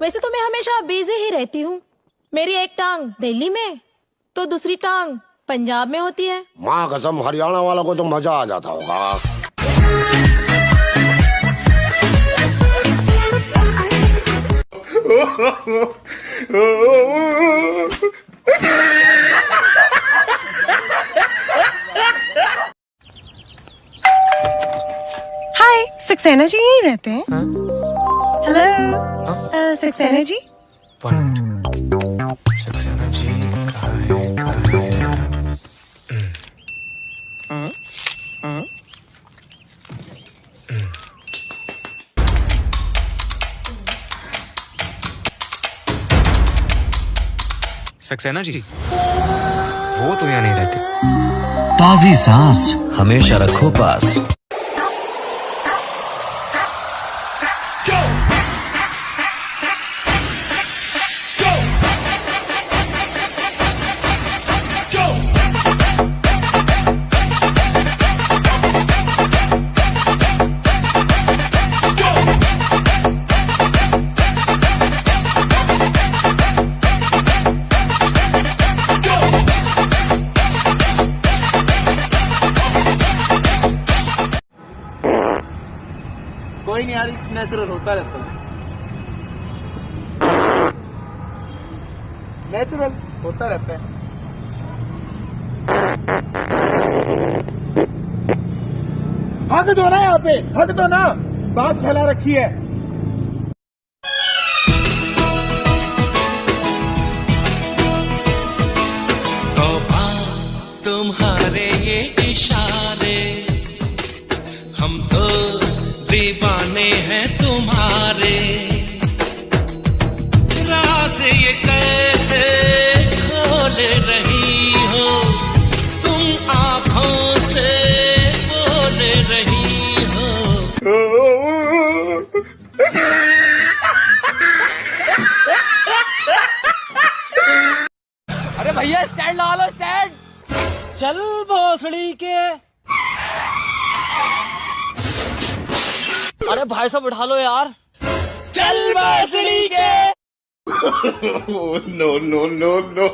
वैसे तो मैं हमेशा बिजी ही रहती हूँ। मेरी एक टांग दिल्ली में तो दूसरी टांग पंजाब में होती है। माँ कसम, हरियाणा वालों को तो मजा आ जाता होगा। हाय, सक्सेना जी यहीं रहते हैं? हेलो, सक्सेना जी। सक्सेना जी कहाँ है? सक्सेना जी, वो तो यहाँ नहीं रहते। ताजी सांस हमेशा रखो पास। कोई नहीं यार, इट्स नेचुरल, होता रहता है। नेचुरल होता रहता है। हक दो ना, यहाँ पे हक दो ना, बांस फैला रखी है। तौबा तुम्हारे ये इशारे, हम तो दीवाने हैं तुम्हारे। राज ये कैसे खोल रही हो तुम, आंखों से बोल रही हो। अरे भैया स्टैंड लगा लो, स्टैंड। चल भोसड़ी के। अरे भाई साहब उठा लो यार। चल भोसड़ी के। No no no no.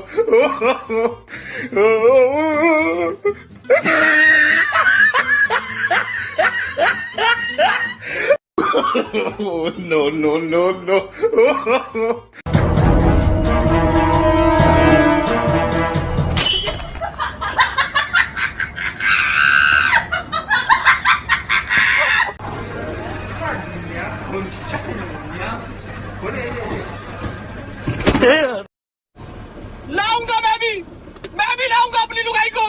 No no no no. लाऊंगा मैं भी लाऊंगा अपनी लुगाई को।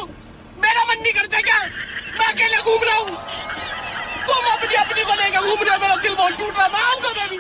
मेरा मन नहीं करता क्या? मैं अकेले घूम रहा हूँ, तुम अपनी अपनी को लेकर घूम रहे हो। मेरा दिल बहुत टूट रहा है। मैं आऊंगा मैं भी।